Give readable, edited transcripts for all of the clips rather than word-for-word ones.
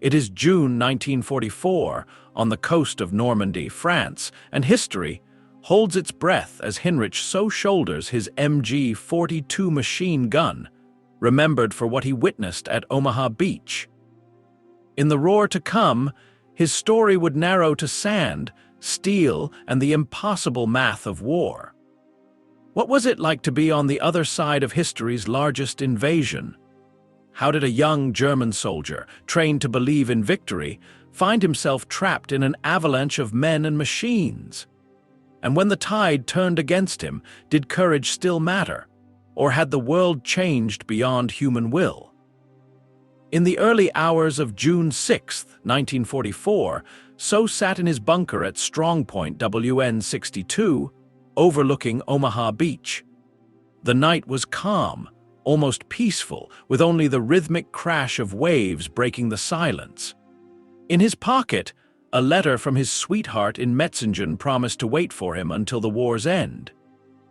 It is June 1944 on the coast of Normandy, France, and history holds its breath as Hinrich Seau shoulders his MG-42 machine gun, remembered for what he witnessed at Omaha Beach. In the roar to come, his story would narrow to sand, steel, and the impossible math of war. What was it like to be on the other side of history's largest invasion? How did a young German soldier, trained to believe in victory, find himself trapped in an avalanche of men and machines? And when the tide turned against him, did courage still matter? Or had the world changed beyond human will? In the early hours of June 6, 1944, Seau sat in his bunker at Strongpoint WN-62, overlooking Omaha Beach. The night was calm, almost peaceful, with only the rhythmic crash of waves breaking the silence. In his pocket, a letter from his sweetheart in Metzingen promised to wait for him until the war's end.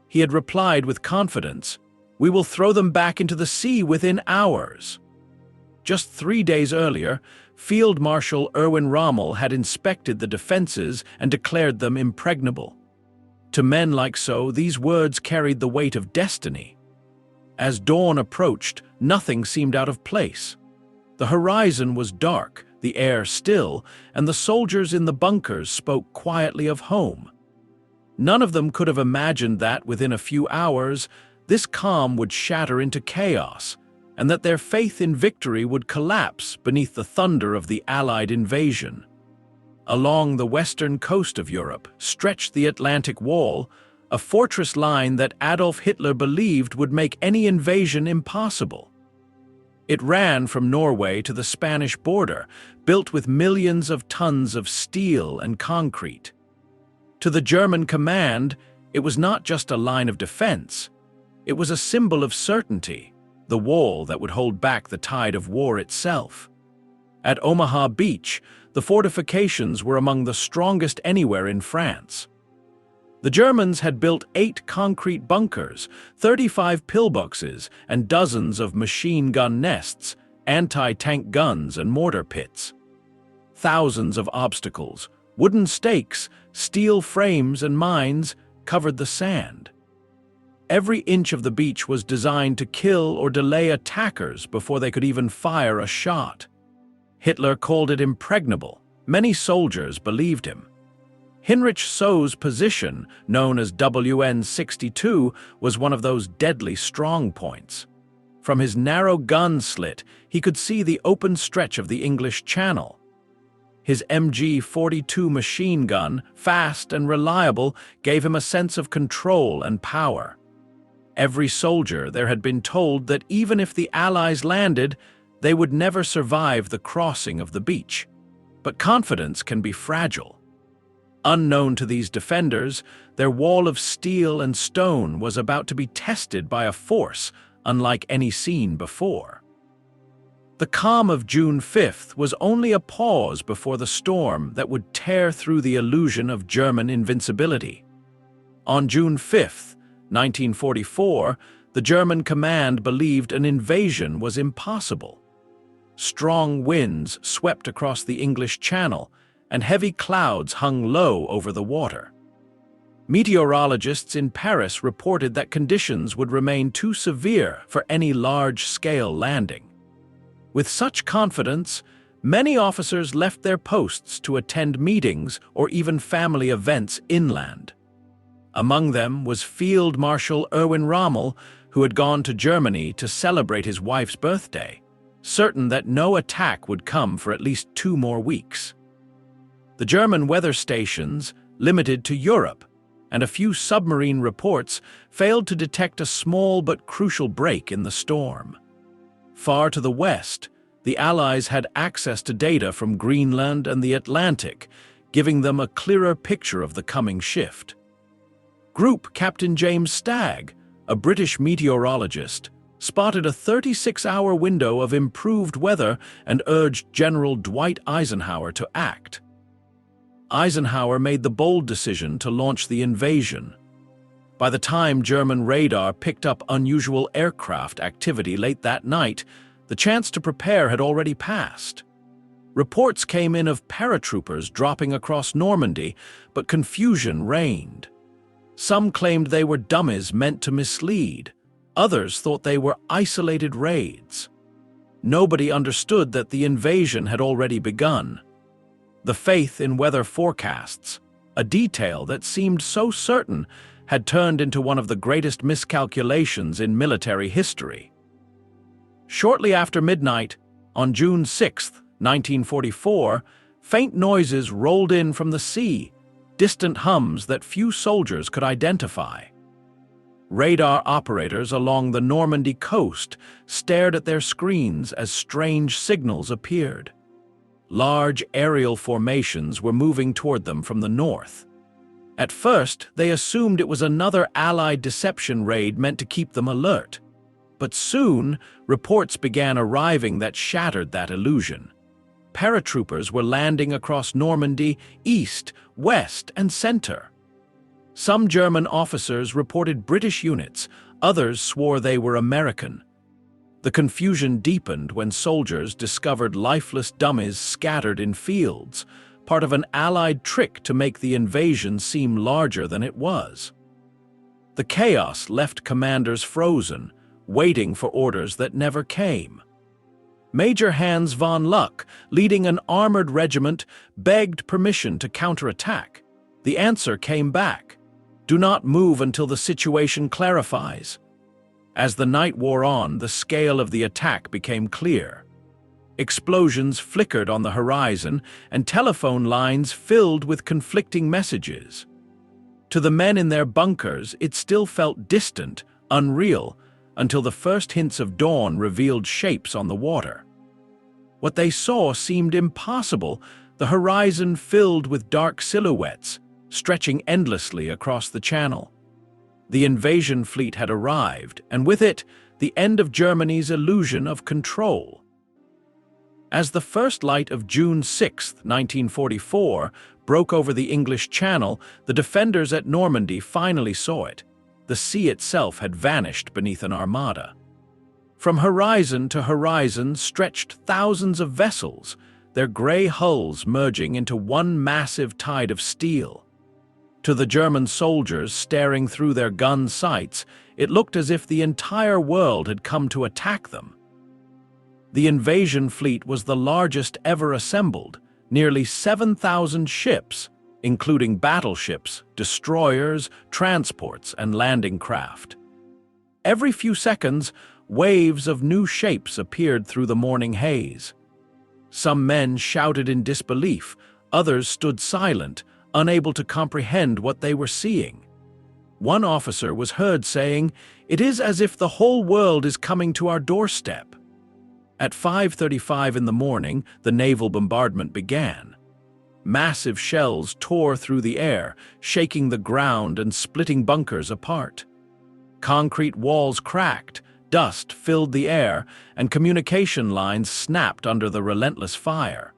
He had replied with confidence, "We will throw them back into the sea within hours." Just 3 days earlier, Field Marshal Erwin Rommel had inspected the defenses and declared them impregnable. To men like Seau, these words carried the weight of destiny. As dawn approached, nothing seemed out of place. The horizon was dark, the air still, and the soldiers in the bunkers spoke quietly of home. None of them could have imagined that within a few hours, this calm would shatter into chaos, and that their faith in victory would collapse beneath the thunder of the Allied invasion. Along the western coast of Europe stretched the Atlantic Wall, a fortress line that Adolf Hitler believed would make any invasion impossible. It ran from Norway to the Spanish border, built with millions of tons of steel and concrete. To the German command, it was not just a line of defense. It was a symbol of certainty, the wall that would hold back the tide of war itself. At Omaha Beach, the fortifications were among the strongest anywhere in France. The Germans had built 8 concrete bunkers, 35 pillboxes, and dozens of machine gun nests, anti-tank guns, and mortar pits. Thousands of obstacles, wooden stakes, steel frames, and mines covered the sand. Every inch of the beach was designed to kill or delay attackers before they could even fire a shot. Hitler called it impregnable. Many soldiers believed him. Hinrich Seau's position, known as WN-62, was one of those deadly strong points. From his narrow gun slit, he could see the open stretch of the English Channel. His MG-42 machine gun, fast and reliable, gave him a sense of control and power. Every soldier there had been told that even if the Allies landed, they would never survive the crossing of the beach. But confidence can be fragile. Unknown to these defenders, their wall of steel and stone was about to be tested by a force unlike any seen before. The calm of June 5th was only a pause before the storm that would tear through the illusion of German invincibility. On June 5th, 1944, the German command believed an invasion was impossible. Strong winds swept across the English Channel, and heavy clouds hung low over the water. Meteorologists in Paris reported that conditions would remain too severe for any large-scale landing. With such confidence, many officers left their posts to attend meetings or even family events inland. Among them was Field Marshal Erwin Rommel, who had gone to Germany to celebrate his wife's birthday, certain that no attack would come for at least 2 more weeks. The German weather stations, limited to Europe, and a few submarine reports failed to detect a small but crucial break in the storm. Far to the west, the Allies had access to data from Greenland and the Atlantic, giving them a clearer picture of the coming shift. Group Captain James Stagg, a British meteorologist, spotted a 36-hour window of improved weather and urged General Dwight Eisenhower to act. Eisenhower made the bold decision to launch the invasion. By the time German radar picked up unusual aircraft activity late that night, the chance to prepare had already passed. Reports came in of paratroopers dropping across Normandy, but confusion reigned. Some claimed they were dummies meant to mislead. Others thought they were isolated raids. Nobody understood that the invasion had already begun. The faith in weather forecasts, a detail that seemed so certain, had turned into one of the greatest miscalculations in military history. Shortly after midnight, on June 6, 1944, faint noises rolled in from the sea, distant hums that few soldiers could identify. Radar operators along the Normandy coast stared at their screens as strange signals appeared. Large aerial formations were moving toward them from the north. At first, they assumed it was another Allied deception raid meant to keep them alert. But soon, reports began arriving that shattered that illusion. Paratroopers were landing across Normandy, east, west, and center. Some German officers reported British units, others swore they were American. The confusion deepened when soldiers discovered lifeless dummies scattered in fields, part of an Allied trick to make the invasion seem larger than it was. The chaos left commanders frozen, waiting for orders that never came. Major Hans von Luck, leading an armored regiment, begged permission to counterattack. The answer came back: do not move until the situation clarifies. As the night wore on, the scale of the attack became clear. Explosions flickered on the horizon, and telephone lines filled with conflicting messages. To the men in their bunkers, it still felt distant, unreal, until the first hints of dawn revealed shapes on the water. What they saw seemed impossible, the horizon filled with dark silhouettes, stretching endlessly across the channel. The invasion fleet had arrived, and with it, the end of Germany's illusion of control. As the first light of June 6, 1944, broke over the English Channel, the defenders at Normandy finally saw it. The sea itself had vanished beneath an armada. From horizon to horizon stretched thousands of vessels, their gray hulls merging into one massive tide of steel. To the German soldiers staring through their gun sights, it looked as if the entire world had come to attack them. The invasion fleet was the largest ever assembled, nearly 7,000 ships, including battleships, destroyers, transports, and landing craft. Every few seconds, waves of new shapes appeared through the morning haze. Some men shouted in disbelief, others stood silent, unable to comprehend what they were seeing. One officer was heard saying, "It is as if the whole world is coming to our doorstep." At 5:35 in the morning, the naval bombardment began. Massive shells tore through the air, shaking the ground and splitting bunkers apart. Concrete walls cracked, dust filled the air, and communication lines snapped under the relentless fire.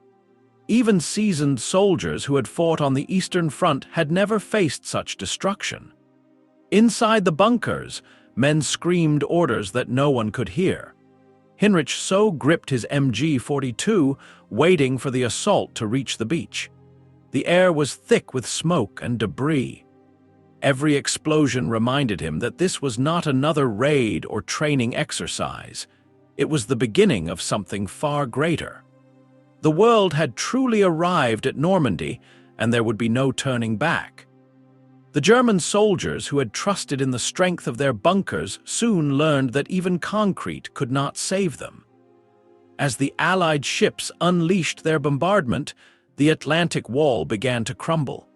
Even seasoned soldiers who had fought on the Eastern Front had never faced such destruction. Inside the bunkers, men screamed orders that no one could hear. Hinrich Seau gripped his MG-42, waiting for the assault to reach the beach. The air was thick with smoke and debris. Every explosion reminded him that this was not another raid or training exercise. It was the beginning of something far greater. The world had truly arrived at Normandy, and there would be no turning back. The German soldiers who had trusted in the strength of their bunkers soon learned that even concrete could not save them. As the Allied ships unleashed their bombardment, the Atlantic Wall began to crumble.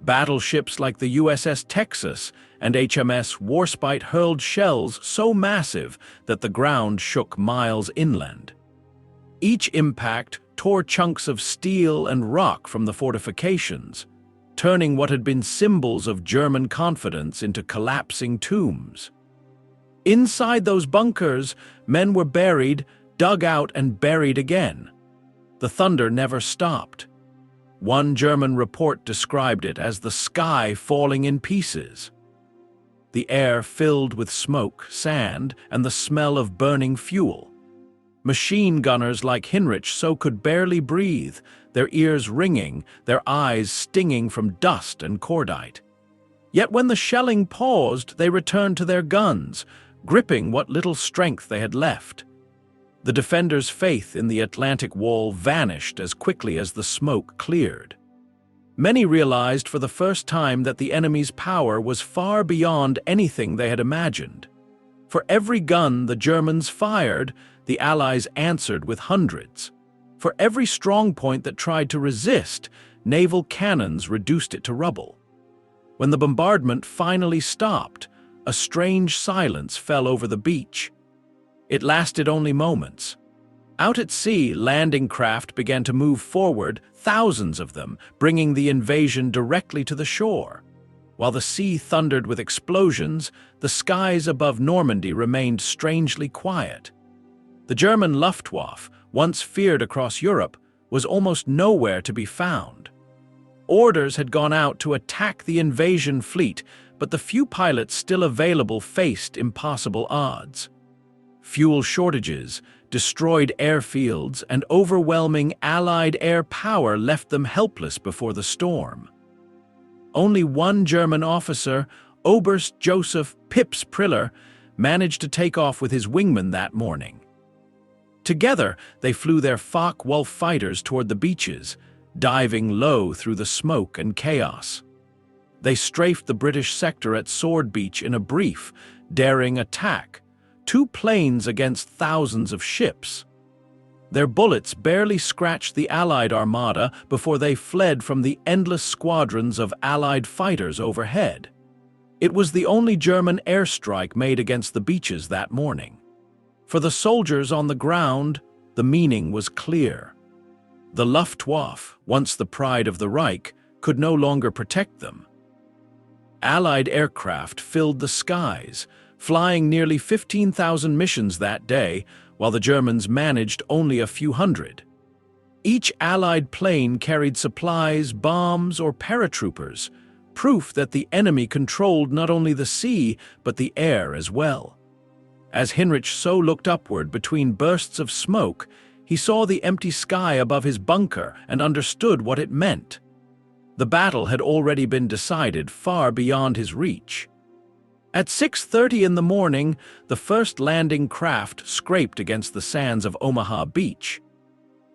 Battleships like the USS Texas and HMS Warspite hurled shells so massive that the ground shook miles inland. Each impact tore chunks of steel and rock from the fortifications, turning what had been symbols of German confidence into collapsing tombs. Inside those bunkers, men were buried, dug out, and buried again. The thunder never stopped. One German report described it as the sky falling in pieces. The air filled with smoke, sand, and the smell of burning fuel. Machine gunners like Hinrich Seau could barely breathe, their ears ringing, their eyes stinging from dust and cordite. Yet when the shelling paused, they returned to their guns, gripping what little strength they had left. The defenders' faith in the Atlantic Wall vanished as quickly as the smoke cleared. Many realized for the first time that the enemy's power was far beyond anything they had imagined. For every gun the Germans fired, the Allies answered with hundreds. For every strongpoint that tried to resist, naval cannons reduced it to rubble. When the bombardment finally stopped, a strange silence fell over the beach. It lasted only moments. Out at sea, landing craft began to move forward, thousands of them, bringing the invasion directly to the shore. While the sea thundered with explosions, the skies above Normandy remained strangely quiet. The German Luftwaffe, once feared across Europe, was almost nowhere to be found. Orders had gone out to attack the invasion fleet, but the few pilots still available faced impossible odds. Fuel shortages, destroyed airfields, and overwhelming Allied air power left them helpless before the storm. Only one German officer, Oberst Joseph Pips Priller, managed to take off with his wingmen that morning. Together, they flew their Focke-Wulf fighters toward the beaches, diving low through the smoke and chaos. They strafed the British sector at Sword Beach in a brief, daring attack, 2 planes against thousands of ships. Their bullets barely scratched the Allied armada before they fled from the endless squadrons of Allied fighters overhead. It was the only German airstrike made against the beaches that morning. For the soldiers on the ground, the meaning was clear. The Luftwaffe, once the pride of the Reich, could no longer protect them. Allied aircraft filled the skies, flying nearly 15,000 missions that day, while the Germans managed only a few hundred. Each Allied plane carried supplies, bombs, or paratroopers, proof that the enemy controlled not only the sea, but the air as well. As Hinrich Seau looked upward between bursts of smoke, he saw the empty sky above his bunker and understood what it meant. The battle had already been decided far beyond his reach. At 6:30 in the morning, the first landing craft scraped against the sands of Omaha Beach.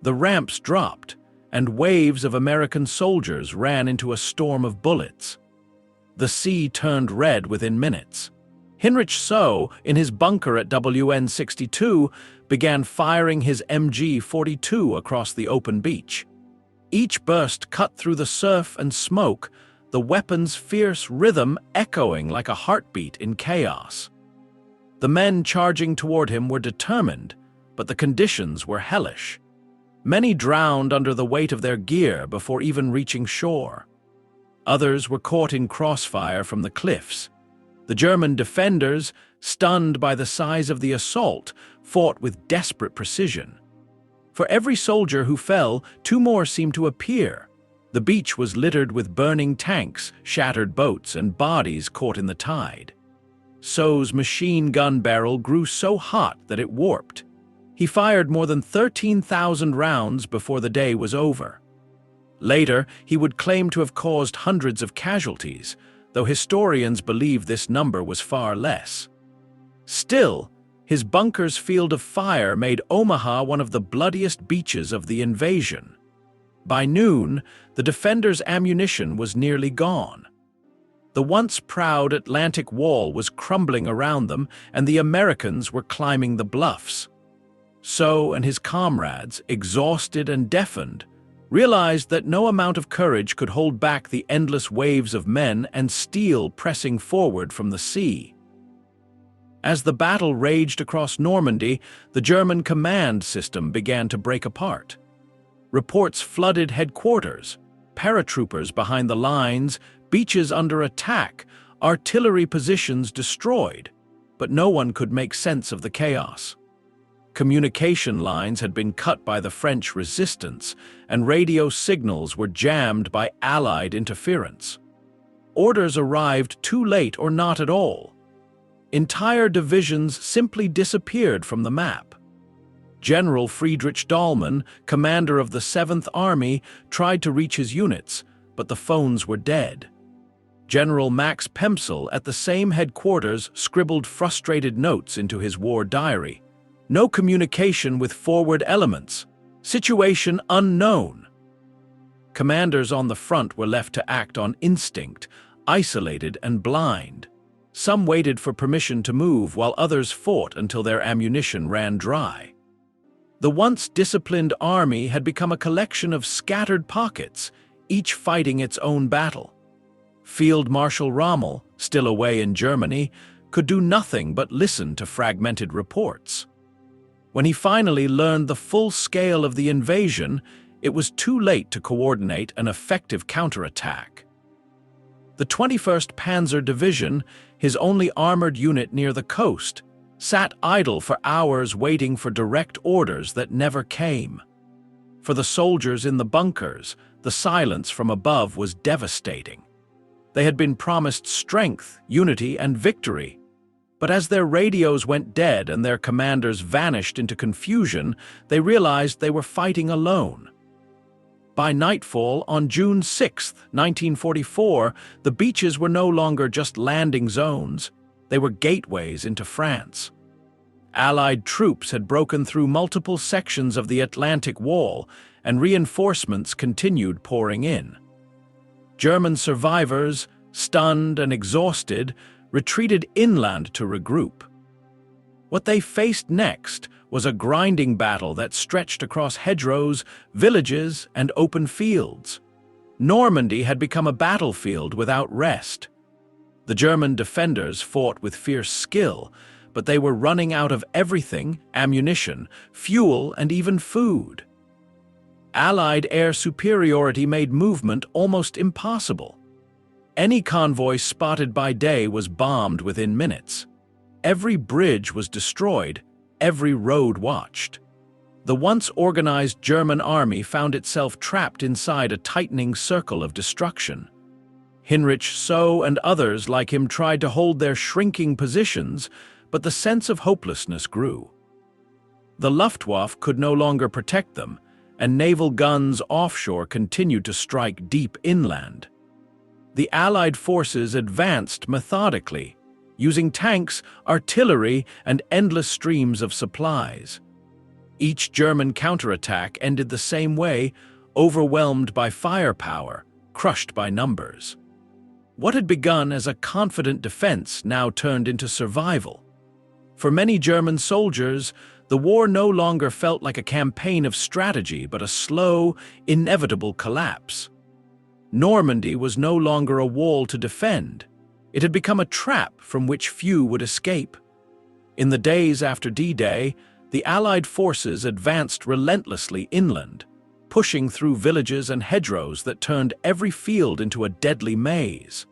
The ramps dropped, and waves of American soldiers ran into a storm of bullets. The sea turned red within minutes. Hinrich Seau, in his bunker at WN 62, began firing his MG-42 across the open beach. Each burst cut through the surf and smoke, the weapon's fierce rhythm echoing like a heartbeat in chaos. The men charging toward him were determined, but the conditions were hellish. Many drowned under the weight of their gear before even reaching shore. Others were caught in crossfire from the cliffs. The German defenders, stunned by the size of the assault, fought with desperate precision. For every soldier who fell, 2 more seemed to appear. The beach was littered with burning tanks, shattered boats, and bodies caught in the tide. Seau's machine gun barrel grew so hot that it warped. He fired more than 13,000 rounds before the day was over. Later, he would claim to have caused hundreds of casualties, though historians believe this number was far less. Still, his bunker's field of fire made Omaha one of the bloodiest beaches of the invasion. By noon, the defenders' ammunition was nearly gone. The once proud Atlantic Wall was crumbling around them, and the Americans were climbing the bluffs. Seau and his comrades, exhausted and deafened, realized that no amount of courage could hold back the endless waves of men and steel pressing forward from the sea. As the battle raged across Normandy, the German command system began to break apart. Reports flooded headquarters, paratroopers behind the lines, beaches under attack, artillery positions destroyed, but no one could make sense of the chaos. Communication lines had been cut by the French resistance, and radio signals were jammed by Allied interference. Orders arrived too late or not at all. Entire divisions simply disappeared from the map. General Friedrich Dahlmann, commander of the 7th Army, tried to reach his units, but the phones were dead. General Max Pemsel at the same headquarters scribbled frustrated notes into his war diary. No communication with forward elements. Situation unknown. Commanders on the front were left to act on instinct, isolated and blind. Some waited for permission to move while others fought until their ammunition ran dry. The once disciplined army had become a collection of scattered pockets, each fighting its own battle. Field Marshal Rommel, still away in Germany, could do nothing but listen to fragmented reports. When he finally learned the full scale of the invasion, it was too late to coordinate an effective counterattack. The 21st Panzer Division, his only armored unit near the coast, sat idle for hours waiting for direct orders that never came. For the soldiers in the bunkers, the silence from above was devastating. They had been promised strength, unity, and victory. But as their radios went dead and their commanders vanished into confusion, they realized they were fighting alone. By nightfall on June 6, 1944, the beaches were no longer just landing zones. They were gateways into France. Allied troops had broken through multiple sections of the Atlantic Wall, and reinforcements continued pouring in. German survivors, stunned and exhausted, retreated inland to regroup. What they faced next was a grinding battle that stretched across hedgerows, villages, and open fields. Normandy had become a battlefield without rest. The German defenders fought with fierce skill, but they were running out of everything: ammunition, fuel, and even food. Allied air superiority made movement almost impossible. Any convoy spotted by day was bombed within minutes. Every bridge was destroyed, every road watched. The once organized German army found itself trapped inside a tightening circle of destruction. Hinrich Seau and others like him tried to hold their shrinking positions, but the sense of hopelessness grew. The Luftwaffe could no longer protect them, and naval guns offshore continued to strike deep inland. The Allied forces advanced methodically, using tanks, artillery, and endless streams of supplies. Each German counterattack ended the same way, overwhelmed by firepower, crushed by numbers. What had begun as a confident defense now turned into survival. For many German soldiers, the war no longer felt like a campaign of strategy, but a slow, inevitable collapse. Normandy was no longer a wall to defend. It had become a trap from which few would escape. In the days after D-Day, the Allied forces advanced relentlessly inland, pushing through villages and hedgerows that turned every field into a deadly maze.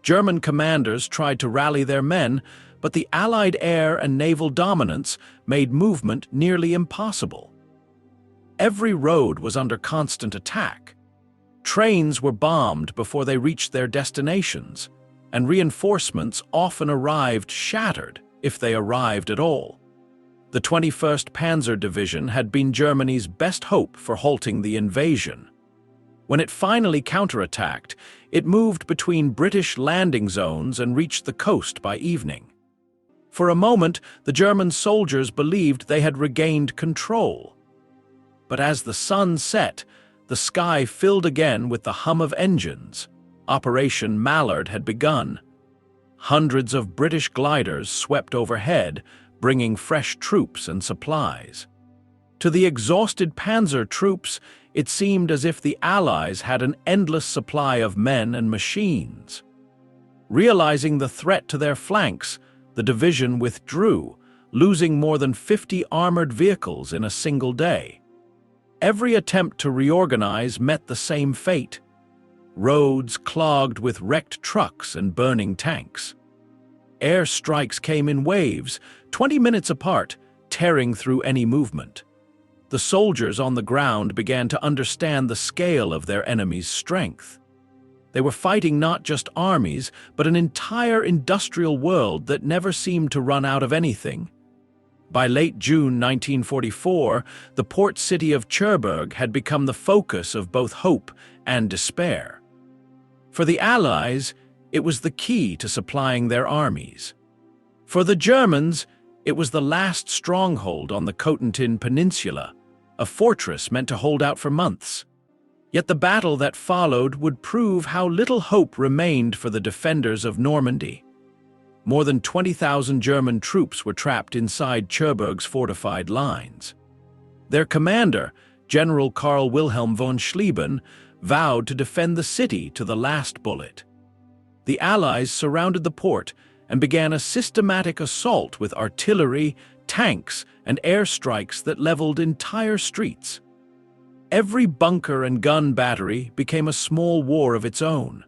German commanders tried to rally their men, but the Allied air and naval dominance made movement nearly impossible. Every road was under constant attack. Trains were bombed before they reached their destinations, and reinforcements often arrived shattered, if they arrived at all. The 21st Panzer Division had been Germany's best hope for halting the invasion. When it finally counterattacked, it moved between British landing zones and reached the coast by evening. For a moment, the German soldiers believed they had regained control. But as the sun set, the sky filled again with the hum of engines. Operation Mallard had begun. Hundreds of British gliders swept overhead, bringing fresh troops and supplies. To the exhausted panzer troops, it seemed as if the Allies had an endless supply of men and machines. Realizing the threat to their flanks, the division withdrew, losing more than 50 armored vehicles in a single day. Every attempt to reorganize met the same fate: roads clogged with wrecked trucks and burning tanks. Air strikes came in waves, 20 minutes apart, tearing through any movement. The soldiers on the ground began to understand the scale of their enemy's strength. They were fighting not just armies, but an entire industrial world that never seemed to run out of anything. By late June 1944, the port city of Cherbourg had become the focus of both hope and despair. For the Allies, it was the key to supplying their armies. For the Germans, it was the last stronghold on the Cotentin Peninsula, a fortress meant to hold out for months. Yet the battle that followed would prove how little hope remained for the defenders of Normandy. More than 20,000 German troops were trapped inside Cherbourg's fortified lines. Their commander, General Karl Wilhelm von Schlieben, vowed to defend the city to the last bullet. The Allies surrounded the port and began a systematic assault with artillery, tanks, and airstrikes that leveled entire streets. Every bunker and gun battery became a small war of its own.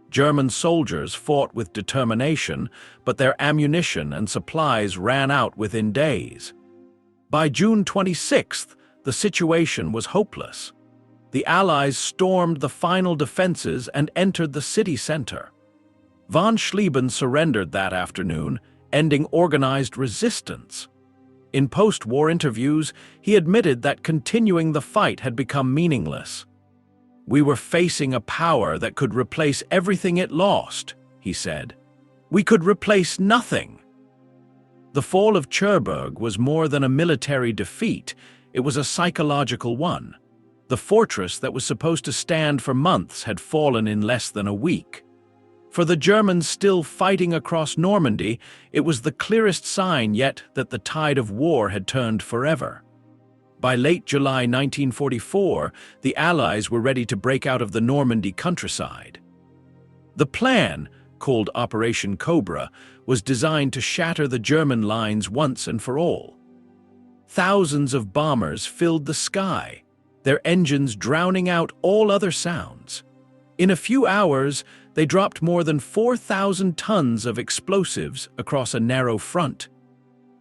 German soldiers fought with determination, but their ammunition and supplies ran out within days. By June 26th, the situation was hopeless. The Allies stormed the final defenses and entered the city center. Von Schlieben surrendered that afternoon, ending organized resistance. In post-war interviews, he admitted that continuing the fight had become meaningless. "We were facing a power that could replace everything it lost," he said. "We could replace nothing." The fall of Cherbourg was more than a military defeat, it was a psychological one. The fortress that was supposed to stand for months had fallen in less than a week. For the Germans still fighting across Normandy, it was the clearest sign yet that the tide of war had turned forever. By late July 1944, the Allies were ready to break out of the Normandy countryside. The plan, called Operation Cobra, was designed to shatter the German lines once and for all. Thousands of bombers filled the sky, their engines drowning out all other sounds. In a few hours, they dropped more than 4,000 tons of explosives across a narrow front.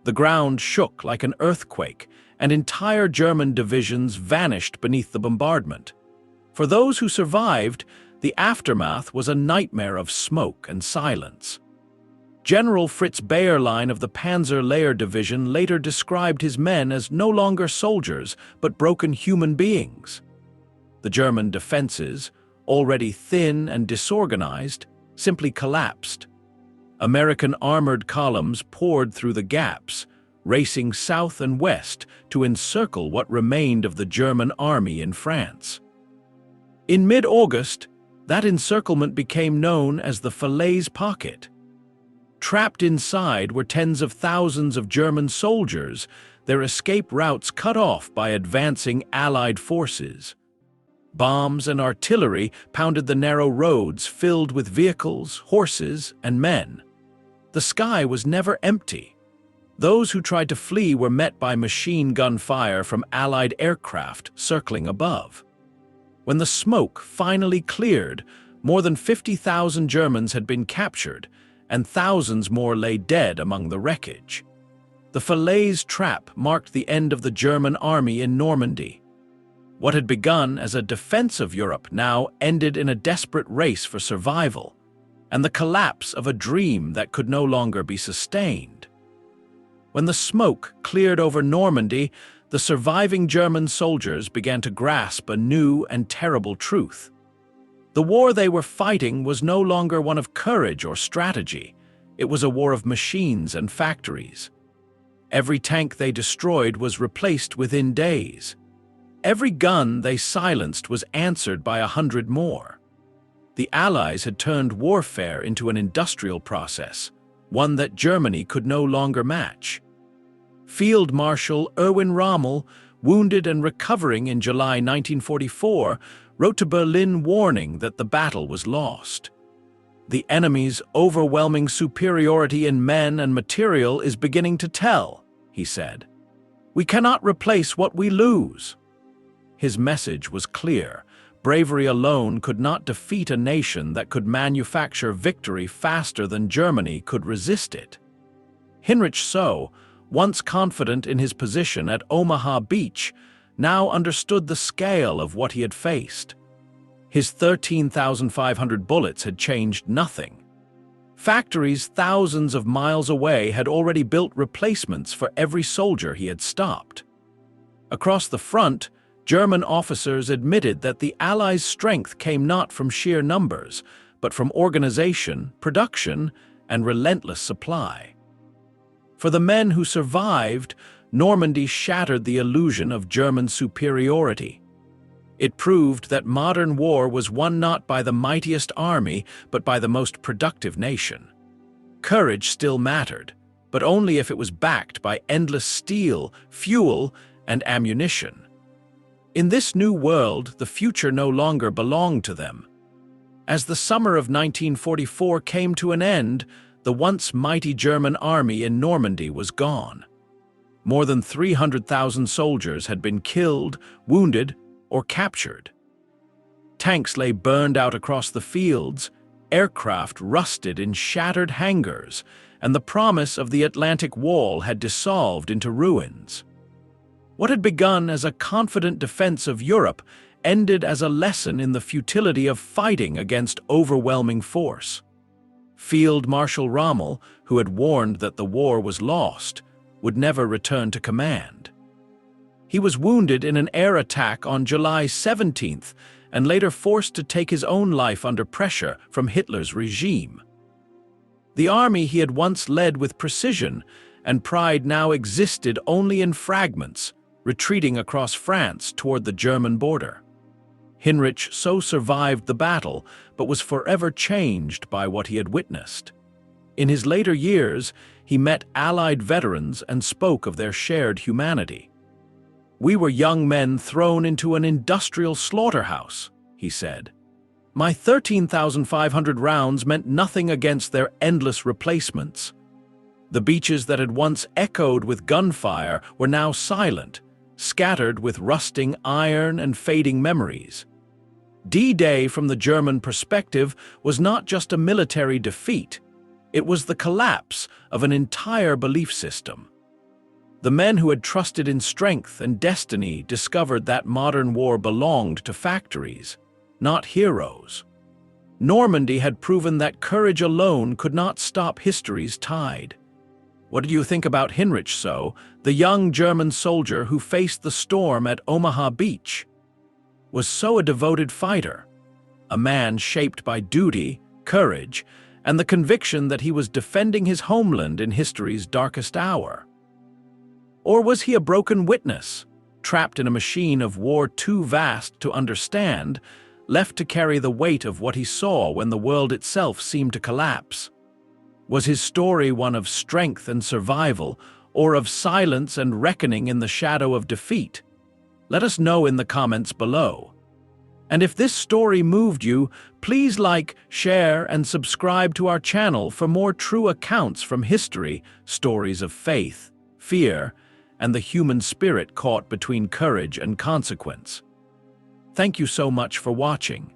The ground shook like an earthquake, and entire German divisions vanished beneath the bombardment. For those who survived, the aftermath was a nightmare of smoke and silence. General Fritz Bayerlein of the Panzer Lehr Division later described his men as no longer soldiers, but broken human beings. The German defenses, already thin and disorganized, simply collapsed. American armored columns poured through the gaps, racing south and west to encircle what remained of the German army in France. In mid-August, that encirclement became known as the Falaise Pocket. Trapped inside were tens of thousands of German soldiers, their escape routes cut off by advancing Allied forces. Bombs and artillery pounded the narrow roads filled with vehicles, horses, and men. The sky was never empty. Those who tried to flee were met by machine gun fire from Allied aircraft circling above. When the smoke finally cleared, more than 50,000 Germans had been captured, and thousands more lay dead among the wreckage. The Falaise trap marked the end of the German army in Normandy. What had begun as a defense of Europe now ended in a desperate race for survival, and the collapse of a dream that could no longer be sustained. When the smoke cleared over Normandy, the surviving German soldiers began to grasp a new and terrible truth. The war they were fighting was no longer one of courage or strategy. It was a war of machines and factories. Every tank they destroyed was replaced within days. Every gun they silenced was answered by 100 more. The Allies had turned warfare into an industrial process, one that Germany could no longer match. Field Marshal Erwin Rommel, wounded and recovering in July 1944, wrote to Berlin warning that the battle was lost. "The enemy's overwhelming superiority in men and material is beginning to tell," he said. "We cannot replace what we lose." His message was clear. Bravery alone could not defeat a nation that could manufacture victory faster than Germany could resist it. Hinrich Seau, once confident in his position at Omaha Beach, now understood the scale of what he had faced. His 13,500 bullets had changed nothing. Factories thousands of miles away had already built replacements for every soldier he had stopped. Across the front, German officers admitted that the Allies' strength came not from sheer numbers, but from organization, production, and relentless supply. For the men who survived, Normandy shattered the illusion of German superiority. It proved that modern war was won not by the mightiest army, but by the most productive nation. Courage still mattered, but only if it was backed by endless steel, fuel, and ammunition. In this new world, the future no longer belonged to them. As the summer of 1944 came to an end, the once mighty German army in Normandy was gone. More than 300,000 soldiers had been killed, wounded, or captured. Tanks lay burned out across the fields, aircraft rusted in shattered hangars, and the promise of the Atlantic Wall had dissolved into ruins. What had begun as a confident defense of Europe ended as a lesson in the futility of fighting against overwhelming force. Field Marshal Rommel, who had warned that the war was lost, would never return to command. He was wounded in an air attack on July 17th and later forced to take his own life under pressure from Hitler's regime. The army he had once led with precision and pride now existed only in fragments, retreating across France toward the German border. Hinrich Seau survived the battle, but was forever changed by what he had witnessed. In his later years, he met Allied veterans and spoke of their shared humanity. "We were young men thrown into an industrial slaughterhouse," he said. "My 13,500 rounds meant nothing against their endless replacements. The beaches that had once echoed with gunfire were now silent, scattered with rusting iron and fading memories. D-Day, from the German perspective, was not just a military defeat. It was the collapse of an entire belief system. The men who had trusted in strength and destiny discovered that modern war belonged to factories, not heroes. Normandy had proven that courage alone could not stop history's tide." What do you think about Hinrich Seau, the young German soldier who faced the storm at Omaha Beach? Was Seau a devoted fighter, a man shaped by duty, courage, and the conviction that he was defending his homeland in history's darkest hour? Or was he a broken witness, trapped in a machine of war too vast to understand, left to carry the weight of what he saw when the world itself seemed to collapse? Was his story one of strength and survival, or of silence and reckoning in the shadow of defeat? Let us know in the comments below. And if this story moved you, please like, share, and subscribe to our channel for more true accounts from history, stories of faith, fear, and the human spirit caught between courage and consequence. Thank you so much for watching.